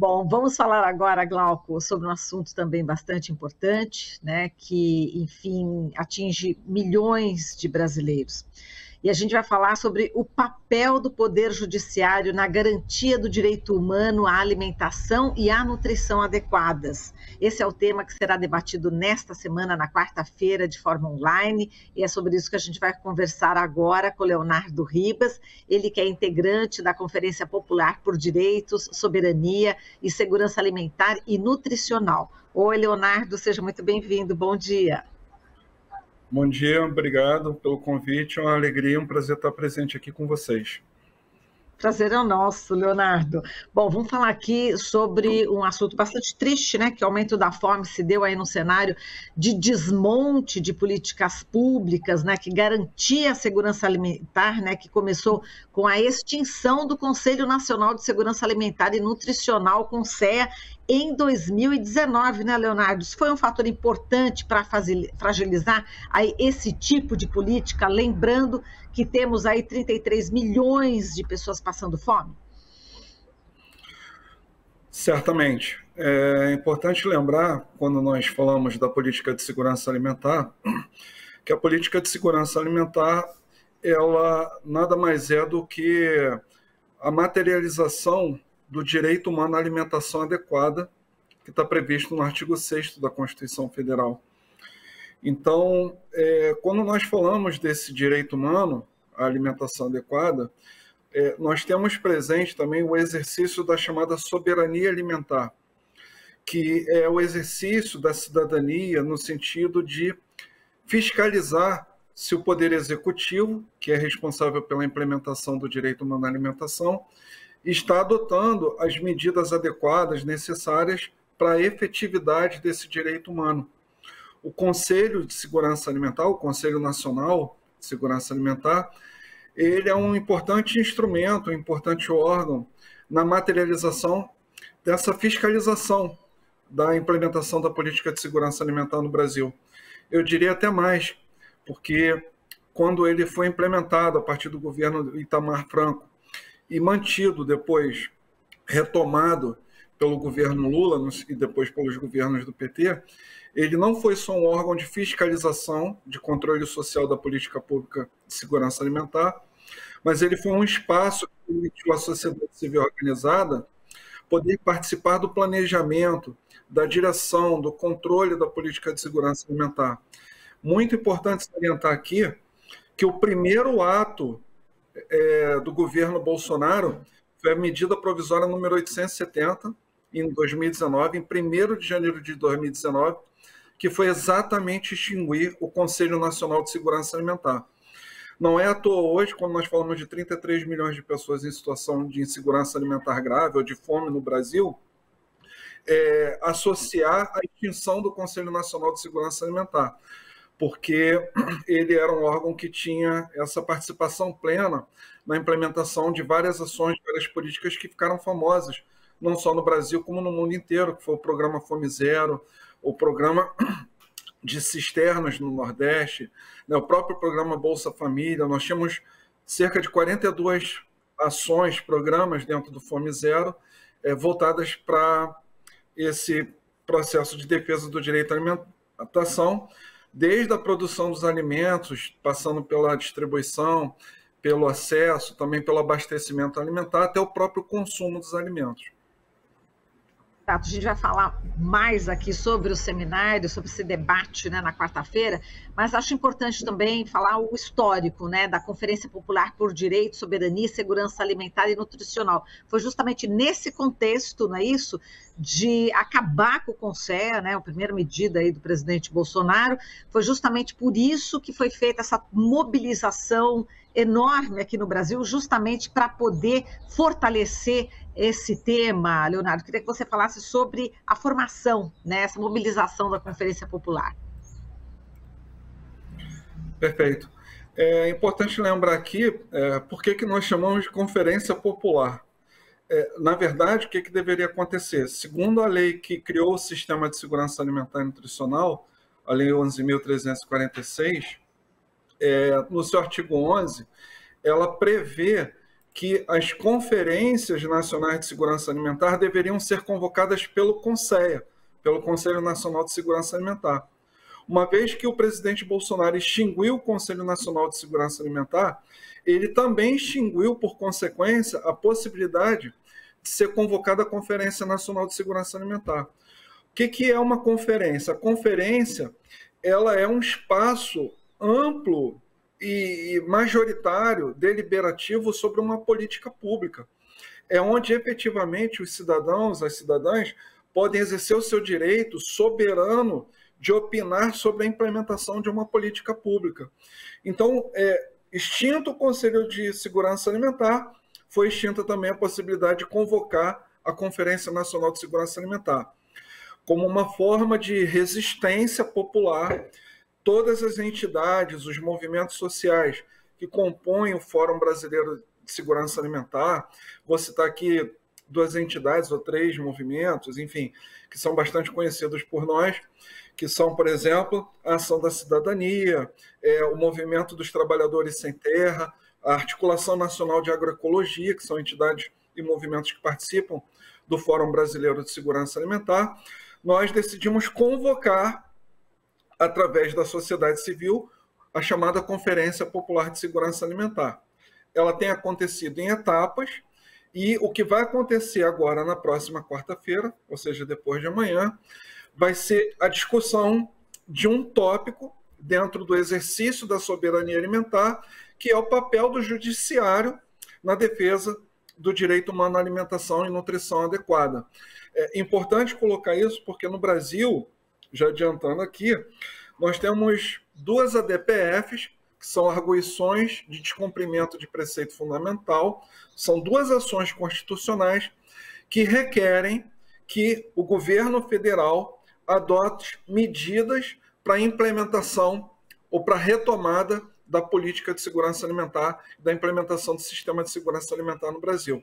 Bom, vamos falar agora, Glauco, sobre um assunto também bastante importante, né, que, enfim, atinge milhões de brasileiros. E a gente vai falar sobre o papel do Poder Judiciário na garantia do direito humano à alimentação e à nutrição adequadas. Esse é o tema que será debatido nesta semana, na quarta-feira, de forma online, e é sobre isso que a gente vai conversar agora com o Leonardo Ribas, ele que é integrante da Conferência Popular por Direitos, Soberania e Segurança Alimentar e Nutricional. Oi, Leonardo, seja muito bem-vindo, bom dia. Bom dia, obrigado pelo convite, é uma alegria, um prazer estar presente aqui com vocês. Prazer é o nosso, Leonardo. Bom, vamos falar aqui sobre um assunto bastante triste, né? Que o aumento da fome se deu aí no cenário de desmonte de políticas públicas, né? Que garantia a segurança alimentar, né? Que começou com a extinção do Conselho Nacional de Segurança Alimentar e Nutricional, CONSEA, em 2019, né, Leonardo? Isso foi um fator importante para fragilizar aí esse tipo de política, lembrando que temos aí 33 milhões de pessoas passando fome? Certamente. É importante lembrar, quando nós falamos da política de segurança alimentar, que a política de segurança alimentar, ela nada mais é do que a materialização do direito humano à alimentação adequada, que está previsto no artigo 6º da Constituição Federal. Então, quando nós falamos desse direito humano à alimentação adequada, nós temos presente também o exercício da chamada soberania alimentar, que é o exercício da cidadania no sentido de fiscalizar se o Poder Executivo, que é responsável pela implementação do direito humano à alimentação, está adotando as medidas adequadas necessárias para a efetividade desse direito humano. O Conselho de Segurança Alimentar, o Conselho Nacional de Segurança Alimentar, ele é um importante instrumento, um importante órgão na materialização dessa fiscalização da implementação da política de segurança alimentar no Brasil. Eu diria até mais, porque quando ele foi implementado a partir do governo Itamar Franco e mantido depois, retomado pelo governo Lula e depois pelos governos do PT, ele não foi só um órgão de fiscalização, de controle social da política pública de segurança alimentar, mas ele foi um espaço que permitiu à sociedade civil organizada poder participar do planejamento, da direção, do controle da política de segurança alimentar. Muito importante salientar aqui que o primeiro ato do governo Bolsonaro foi a medida provisória número 870, em 2019, em 1º de janeiro de 2019, que foi exatamente extinguir o Conselho Nacional de Segurança Alimentar. Não é à toa hoje, quando nós falamos de 33 milhões de pessoas em situação de insegurança alimentar grave ou de fome no Brasil, associar a extinção do Conselho Nacional de Segurança Alimentar, porque ele era um órgão que tinha essa participação plena na implementação de várias ações, várias políticas que ficaram famosas, não só no Brasil, como no mundo inteiro, que foi o programa Fome Zero, o programa de cisternas no Nordeste, né, o próprio programa Bolsa Família. Nós tínhamos cerca de 42 ações, programas dentro do Fome Zero, voltadas para esse processo de defesa do direito à alimentação, desde a produção dos alimentos, passando pela distribuição, pelo acesso, também pelo abastecimento alimentar, até o próprio consumo dos alimentos. A gente vai falar mais aqui sobre o seminário, sobre esse debate, né, na quarta-feira, mas acho importante também falar o histórico, né, da Conferência Popular por Direito, Soberania, Segurança Alimentar e Nutricional. Foi justamente nesse contexto, não é isso, de acabar com o CONSEA, né, a primeira medida aí do presidente Bolsonaro, foi justamente por isso que foi feita essa mobilização enorme aqui no Brasil, justamente para poder fortalecer esse tema. Leonardo, queria que você falasse sobre a formação, né, essa mobilização da Conferência Popular. Perfeito. É importante lembrar aqui por que nós chamamos de Conferência Popular. Na verdade, o que deveria acontecer? Segundo a lei que criou o Sistema de Segurança Alimentar e Nutricional, a Lei 11.346, no seu artigo 11, ela prevê que as conferências nacionais de segurança alimentar deveriam ser convocadas pelo CONSEA, pelo Conselho Nacional de Segurança Alimentar. Uma vez que o presidente Bolsonaro extinguiu o Conselho Nacional de Segurança Alimentar, ele também extinguiu, por consequência, a possibilidade de ser convocada a Conferência Nacional de Segurança Alimentar. O que é uma conferência? A conferência, ela é um espaço amplo e majoritário, deliberativo sobre uma política pública. É onde efetivamente os cidadãos, as cidadãs, podem exercer o seu direito soberano de opinar sobre a implementação de uma política pública. Então, extinto o Conselho de Segurança Alimentar, foi extinta também a possibilidade de convocar a Conferência Nacional de Segurança Alimentar. Como uma forma de resistência popular, todas as entidades, os movimentos sociais que compõem o Fórum Brasileiro de Segurança Alimentar, vou citar aqui 2 entidades ou 3 movimentos, enfim, que são bastante conhecidos por nós, que são, por exemplo, a Ação da Cidadania, o Movimento dos Trabalhadores Sem Terra, a Articulação Nacional de Agroecologia, que são entidades e movimentos que participam do Fórum Brasileiro de Segurança Alimentar. Nós decidimos convocar, através da sociedade civil, a chamada Conferência Popular de Segurança Alimentar. Ela tem acontecido em etapas, e o que vai acontecer agora na próxima quarta-feira, ou seja, depois de amanhã, vai ser a discussão de um tópico dentro do exercício da soberania alimentar, que é o papel do judiciário na defesa do direito humano à alimentação e nutrição adequada. É importante colocar isso porque no Brasil, já adiantando aqui, nós temos 2 ADPFs, que são arguições de descumprimento de preceito fundamental, são 2 ações constitucionais que requerem que o governo federal adote medidas para a implementação ou para a retomada da política de segurança alimentar, da implementação do sistema de segurança alimentar no Brasil.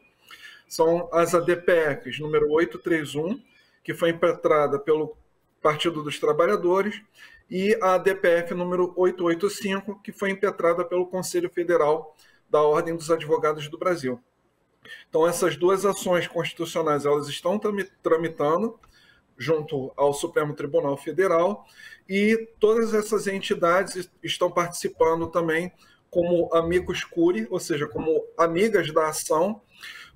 São as ADPFs número 831, que foi impetrada pelo Partido dos Trabalhadores, e a ADPF número 885, que foi impetrada pelo Conselho Federal da Ordem dos Advogados do Brasil. Então, essas 2 ações constitucionais, elas estão tramitando junto ao Supremo Tribunal Federal, e todas essas entidades estão participando também como amicus curiae, ou seja, como amigas da ação,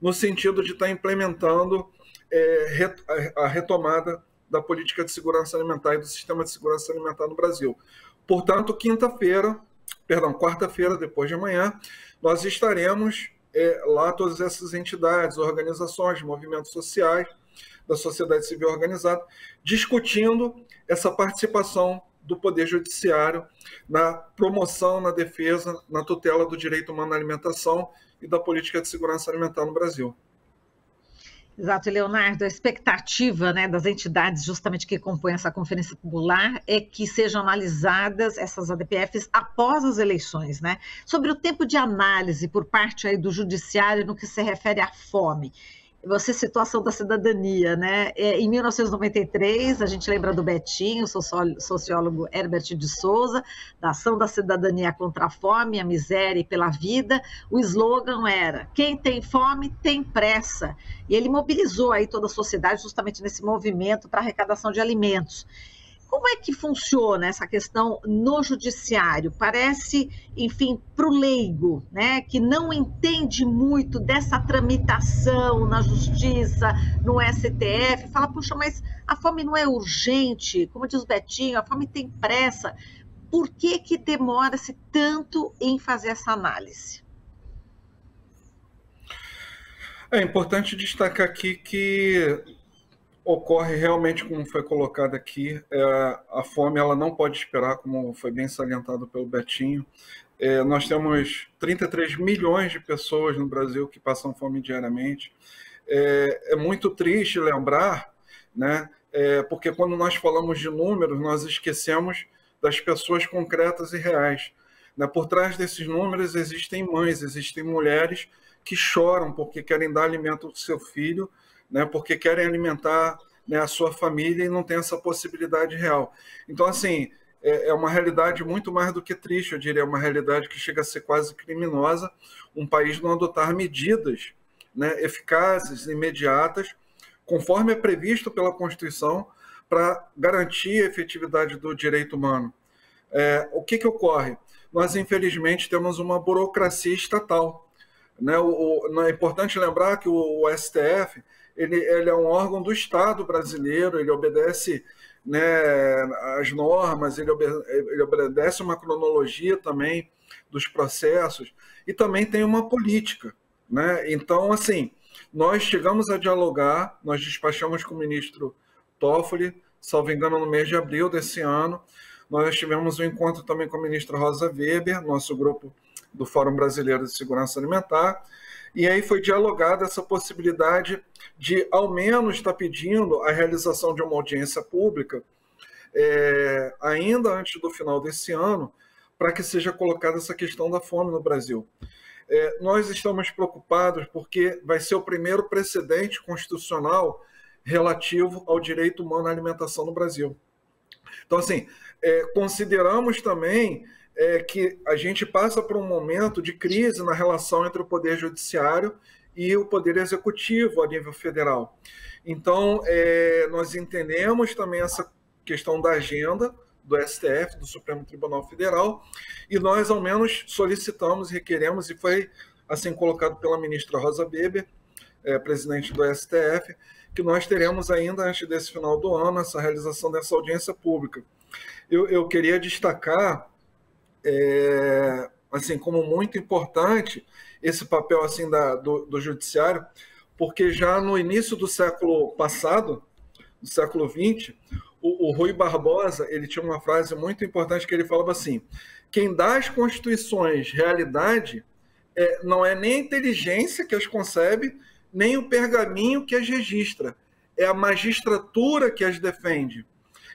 no sentido de estar implementando a retomada da política de segurança alimentar e do sistema de segurança alimentar no Brasil. Portanto, quarta-feira, depois de amanhã, nós estaremos lá, todas essas entidades, organizações, movimentos sociais, da sociedade civil organizada, discutindo essa participação do Poder Judiciário na promoção, na defesa, na tutela do direito humano à alimentação e da política de segurança alimentar no Brasil. Exato, Leonardo, a expectativa, né, das entidades justamente que compõem essa Conferência Popular é que sejam analisadas essas ADPFs após as eleições, né? Sobre o tempo de análise por parte aí do Judiciário no que se refere à fome. Você citou a Ação da Cidadania, né? Em 1993, a gente lembra do Betinho, sociólogo Herbert de Souza, da Ação da Cidadania contra a Fome, a Miséria e pela Vida. O slogan era: quem tem fome tem pressa. E ele mobilizou aí toda a sociedade justamente nesse movimento para arrecadação de alimentos. Como é que funciona essa questão no judiciário? Parece, enfim, para o leigo, né, que não entende muito dessa tramitação na justiça, no STF, fala, puxa, mas a fome não é urgente, como diz o Betinho, a fome tem pressa. Por que que demora-se tanto em fazer essa análise? É importante destacar aqui que ocorre realmente, como foi colocado aqui, a fome ela não pode esperar, como foi bem salientado pelo Betinho. Nós temos 33 milhões de pessoas no Brasil que passam fome diariamente. É muito triste lembrar, né, porque quando nós falamos de números, nós esquecemos das pessoas concretas e reais. Né? Por trás desses números existem mães, existem mulheres que choram porque querem dar alimento ao seu filho, né, porque querem alimentar, né, a sua família e não tem essa possibilidade real. Então, assim, é uma realidade muito mais do que triste, eu diria, uma realidade que chega a ser quase criminosa, um país não adotar medidas, né, eficazes, imediatas, conforme é previsto pela Constituição, para garantir a efetividade do direito humano. O que ocorre? Nós, infelizmente, temos uma burocracia estatal. Né? É importante lembrar que o STF ele é um órgão do Estado brasileiro, ele obedece, né, as normas, ele obedece uma cronologia também dos processos e também tem uma política. Né? Então, assim, nós chegamos a dialogar, nós despachamos com o ministro Toffoli, salvo engano, no mês de abril desse ano. Nós tivemos um encontro também com a ministra Rosa Weber, nosso grupo do Fórum Brasileiro de Segurança Alimentar, e aí foi dialogada essa possibilidade de, ao menos, estar pedindo a realização de uma audiência pública, ainda antes do final desse ano, para que seja colocada essa questão da fome no Brasil. Nós estamos preocupados porque vai ser o primeiro precedente constitucional relativo ao direito humano à alimentação no Brasil. Então, assim, consideramos também que a gente passa por um momento de crise na relação entre o Poder Judiciário e o Poder Executivo a nível federal. Então, nós entendemos também essa questão da agenda do STF, do Supremo Tribunal Federal, e nós, ao menos, solicitamos, requeremos, e foi assim colocado pela ministra Rosa Weber, presidente do STF, que nós teremos ainda, antes desse final do ano, essa realização dessa audiência pública. Eu queria destacar, assim, como muito importante, esse papel assim, do judiciário, porque já no início do século passado, do século XX, o Rui Barbosa ele tinha uma frase muito importante que ele falava assim: quem dá às constituições realidade não é nem a inteligência que as concebe, nem o pergaminho que as registra, é a magistratura que as defende.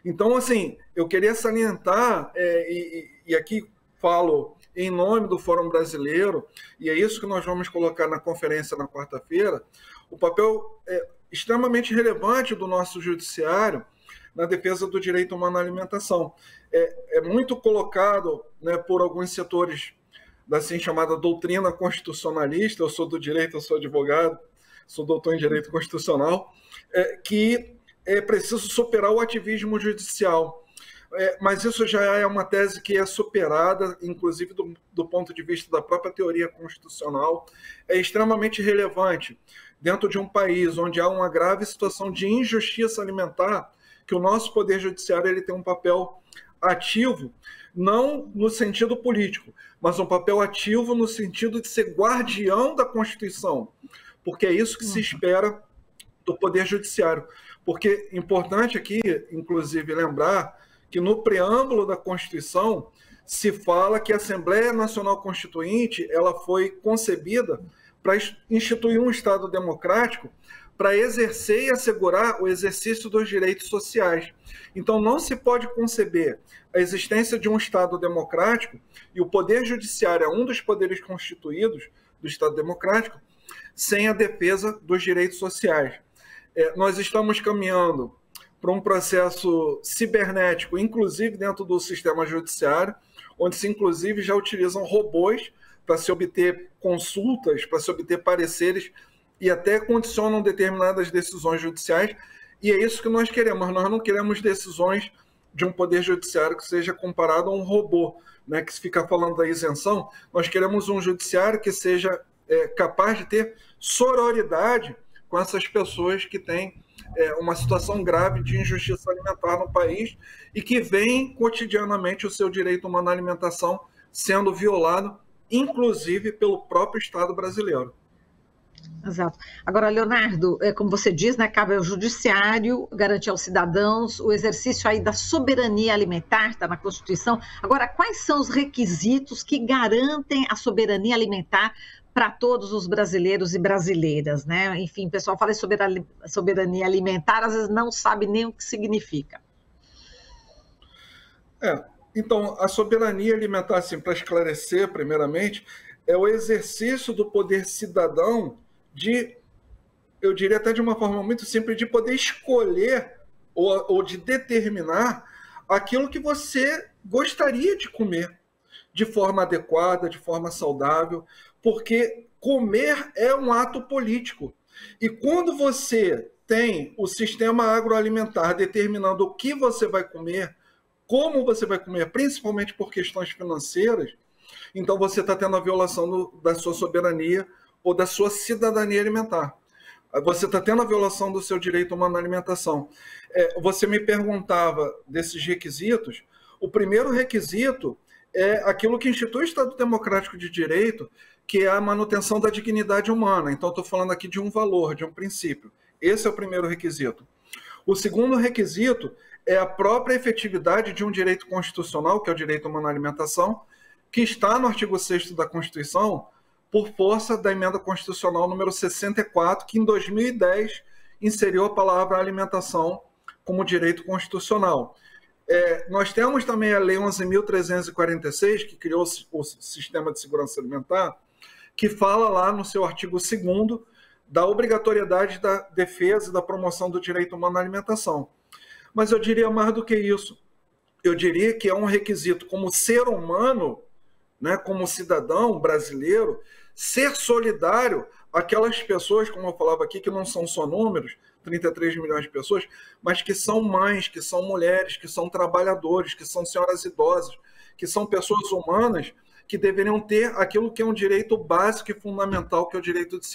Então, assim, eu queria salientar, e aqui falo em nome do Fórum Brasileiro, e é isso que nós vamos colocar na conferência na quarta-feira, o papel extremamente relevante do nosso judiciário na defesa do direito humano à alimentação. É muito colocado, né, por alguns setores da assim chamada doutrina constitucionalista, eu sou do direito, eu sou advogado, sou doutor em direito constitucional, que é preciso superar o ativismo judicial. Mas isso já é uma tese que é superada, inclusive do ponto de vista da própria teoria constitucional, é extremamente relevante dentro de um país onde há uma grave situação de injustiça alimentar, que o nosso Poder Judiciário ele tem um papel ativo, não no sentido político, mas um papel ativo no sentido de ser guardião da Constituição, porque é isso que se espera do Poder Judiciário. Porque é importante aqui, inclusive, lembrar que no preâmbulo da Constituição se fala que a Assembleia Nacional Constituinte ela foi concebida para instituir um Estado democrático para exercer e assegurar o exercício dos direitos sociais. Então, não se pode conceber a existência de um Estado democrático, e o Poder Judiciário é um dos poderes constituídos do Estado democrático, sem a defesa dos direitos sociais. Nós estamos caminhando para um processo cibernético, inclusive dentro do sistema judiciário, onde se, inclusive, já utilizam robôs para se obter consultas, para se obter pareceres, e até condicionam determinadas decisões judiciais, e é isso que nós queremos. Nós não queremos decisões de um poder judiciário que seja comparado a um robô, né, que se fica falando da isenção. Nós queremos um judiciário que seja capaz de ter sororidade com essas pessoas que têm uma situação grave de injustiça alimentar no país e que veem cotidianamente o seu direito humano à alimentação sendo violado, inclusive pelo próprio Estado brasileiro. Exato. Agora, Leonardo, como você diz, né, cabe ao judiciário garantir aos cidadãos o exercício aí da soberania alimentar, está na Constituição. Agora, quais são os requisitos que garantem a soberania alimentar para todos os brasileiros e brasileiras, né? Enfim, o pessoal fala sobre soberania alimentar, às vezes não sabe nem o que significa. Então, a soberania alimentar, assim, para esclarecer, primeiramente, é o exercício do poder cidadão de, eu diria até de uma forma muito simples, de poder escolher ou de determinar aquilo que você gostaria de comer de forma adequada, de forma saudável, porque comer é um ato político. E quando você tem o sistema agroalimentar determinando o que você vai comer, como você vai comer, principalmente por questões financeiras, então você está tendo a violação da sua soberania ou da sua cidadania alimentar. Você está tendo a violação do seu direito humano à alimentação. Você me perguntava desses requisitos. O primeiro requisito é aquilo que institui o Estado Democrático de Direito, que é a manutenção da dignidade humana. Então, estou falando aqui de um valor, de um princípio. Esse é o primeiro requisito. O segundo requisito é a própria efetividade de um direito constitucional, que é o direito humano à alimentação, que está no artigo 6º da Constituição, por força da emenda constitucional número 64, que em 2010 inseriu a palavra alimentação como direito constitucional. Nós temos também a Lei 11.346, que criou o Sistema de Segurança Alimentar, que fala lá no seu artigo 2º da obrigatoriedade da defesa e da promoção do direito humano à alimentação. Mas eu diria mais do que isso. Eu diria que é um requisito como ser humano, né, como cidadão brasileiro, ser solidário àquelas pessoas, como eu falava aqui, que não são só números, 33 milhões de pessoas, mas que são mães, que são mulheres, que são trabalhadores, que são senhoras idosas, que são pessoas humanas que deveriam ter aquilo que é um direito básico e fundamental, que é o direito de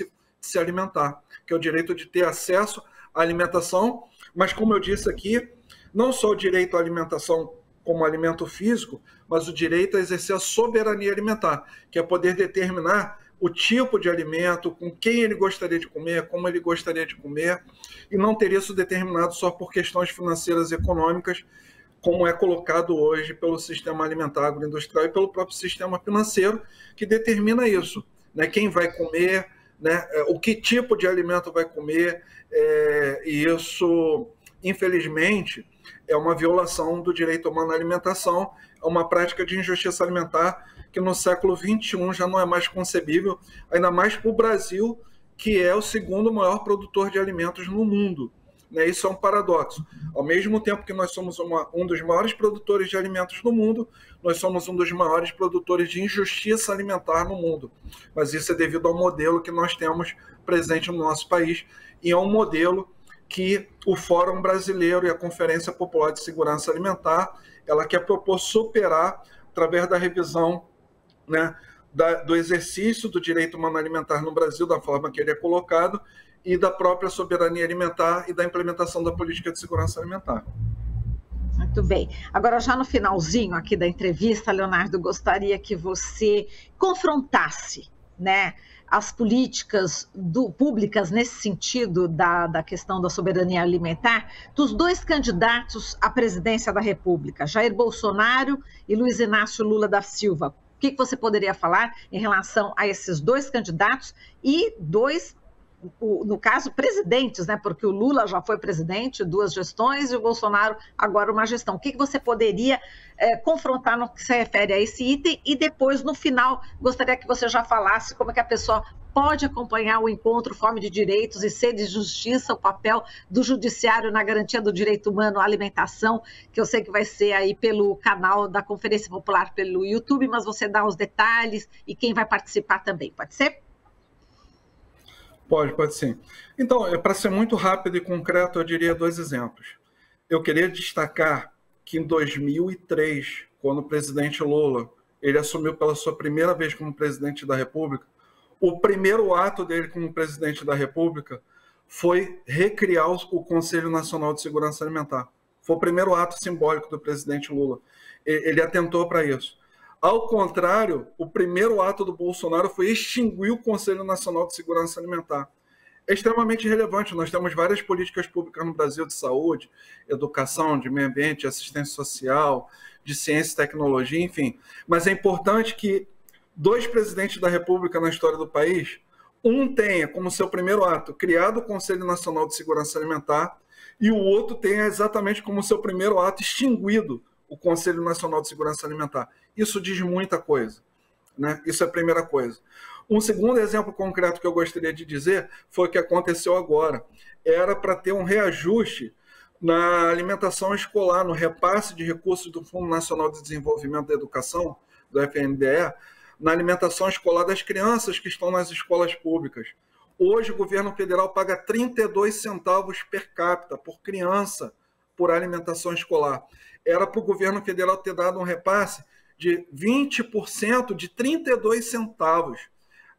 se alimentar, que é o direito de ter acesso à alimentação, mas como eu disse aqui, não só o direito à alimentação como alimento físico, mas o direito a exercer a soberania alimentar, que é poder determinar o tipo de alimento, com quem ele gostaria de comer, como ele gostaria de comer, e não ter isso determinado só por questões financeiras e econômicas, como é colocado hoje pelo sistema alimentar agroindustrial e pelo próprio sistema financeiro, que determina isso, né? Quem vai comer, né? O que tipo de alimento vai comer, e isso, infelizmente, é uma violação do direito humano à alimentação, é uma prática de injustiça alimentar que no século XXI já não é mais concebível, ainda mais para o Brasil, que é o segundo maior produtor de alimentos no mundo. Isso é um paradoxo. Ao mesmo tempo que nós somos um dos maiores produtores de alimentos no mundo, nós somos um dos maiores produtores de injustiça alimentar no mundo. Mas isso é devido ao modelo que nós temos presente no nosso país, e é um modelo que o Fórum Brasileiro e a Conferência Popular de Segurança Alimentar, ela quer propor superar através da revisão, né, do exercício do direito humano alimentar no Brasil, da forma que ele é colocado, e da própria soberania alimentar e da implementação da política de segurança alimentar. Muito bem. Agora, já no finalzinho aqui da entrevista, Leonardo, gostaria que você confrontasse, né, as políticas públicas nesse sentido da questão da soberania alimentar dos dois candidatos à presidência da República, Jair Bolsonaro e Luiz Inácio Lula da Silva. O que você poderia falar em relação a esses dois candidatos e no caso, presidentes, né? Porque o Lula já foi presidente, 2 gestões, e o Bolsonaro agora uma gestão. O que você poderia confrontar no que se refere a esse item? E depois, no final, gostaria que você já falasse como é que a pessoa pode acompanhar o encontro Fome de Direitos e Sede de Justiça, o papel do Judiciário na garantia do direito humano à alimentação, que eu sei que vai ser aí pelo canal da Conferência Popular pelo YouTube, mas você dá os detalhes e quem vai participar também, pode ser? Pode sim. Então, para ser muito rápido e concreto, eu diria 2 exemplos. Eu queria destacar que em 2003, quando o presidente Lula ele assumiu pela sua primeira vez como presidente da República, o primeiro ato dele como presidente da República foi recriar o Conselho Nacional de Segurança Alimentar. Foi o primeiro ato simbólico do presidente Lula. Ele atentou para isso. Ao contrário, o primeiro ato do Bolsonaro foi extinguir o Conselho Nacional de Segurança Alimentar. É extremamente relevante. Nós temos várias políticas públicas no Brasil de saúde, educação, de meio ambiente, assistência social, de ciência e tecnologia, enfim. Mas é importante que 2 presidentes da República na história do país, um tenha como seu primeiro ato criado o Conselho Nacional de Segurança Alimentar e o outro tenha exatamente como seu primeiro ato extinguido o Conselho Nacional de Segurança Alimentar. Isso diz muita coisa, né? Isso é a primeira coisa. Um segundo exemplo concreto que eu gostaria de dizer foi o que aconteceu agora. Era para ter um reajuste na alimentação escolar, no repasse de recursos do Fundo Nacional de Desenvolvimento da Educação, do FNDE, na alimentação escolar das crianças que estão nas escolas públicas. Hoje, o governo federal paga 32 centavos per capita por criança por alimentação escolar. Era para o governo federal ter dado um repasse de 20% de 32 centavos.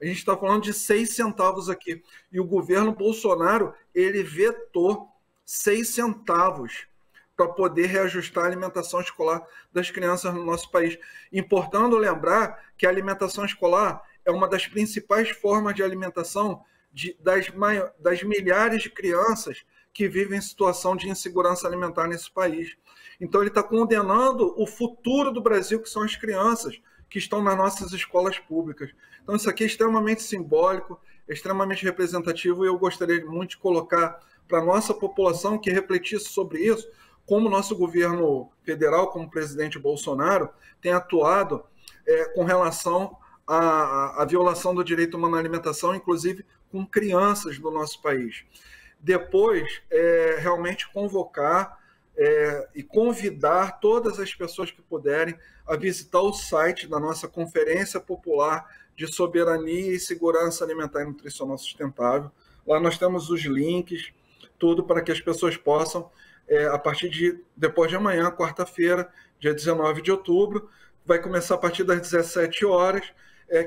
A gente está falando de 6 centavos aqui. E o governo Bolsonaro, ele vetou 6 centavos para poder reajustar a alimentação escolar das crianças no nosso país. Importando lembrar que a alimentação escolar é uma das principais formas de alimentação das milhares de crianças que vivem em situação de insegurança alimentar nesse país. Então ele está condenando o futuro do Brasil, que são as crianças que estão nas nossas escolas públicas. Então isso aqui é extremamente simbólico, é extremamente representativo, e eu gostaria muito de colocar para a nossa população que refletisse sobre isso, como o nosso governo federal, como o presidente Bolsonaro, tem atuado com relação à violação do direito humano à alimentação, inclusive com crianças do nosso país. Depois, realmente convocar e convidar todas as pessoas que puderem a visitar o site da nossa Conferência Popular de Soberania e Segurança Alimentar e Nutricional Sustentável. Lá nós temos os links, tudo para que as pessoas possam, a partir de depois de amanhã, quarta-feira, dia 19 de outubro, vai começar a partir das 17 horas,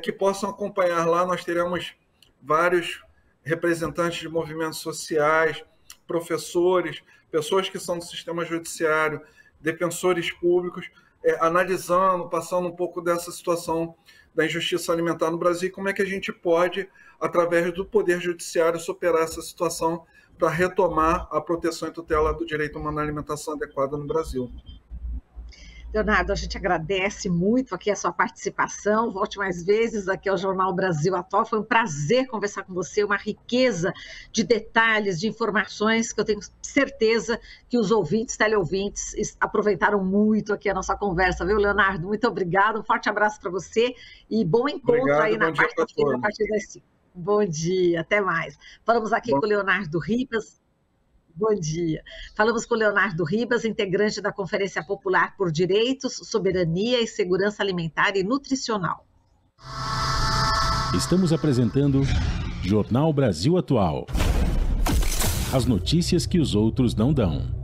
que possam acompanhar lá. Nós teremos vários representantes de movimentos sociais, professores, pessoas que são do sistema judiciário, defensores públicos, analisando, passando um pouco dessa situação da injustiça alimentar no Brasil e como é que a gente pode, através do Poder Judiciário, superar essa situação para retomar a proteção e tutela do direito humano à alimentação adequada no Brasil. Leonardo, a gente agradece muito aqui a sua participação. Volte mais vezes aqui ao Jornal Brasil Atual. Foi um prazer conversar com você, uma riqueza de detalhes, de informações que eu tenho certeza que os ouvintes, teleouvintes, aproveitaram muito aqui a nossa conversa, viu, Leonardo? Muito obrigado, um forte abraço para você e bom encontro. Obrigado, aí na quarta-feira a partir das 5. Bom dia, até mais. Falamos aqui com o Leonardo Ribas. Bom dia. Falamos com o Leonardo Ribas, integrante da Conferência Popular por Direitos, Soberania e Segurança Alimentar e Nutricional. Estamos apresentando Jornal Brasil Atual. As notícias que os outros não dão.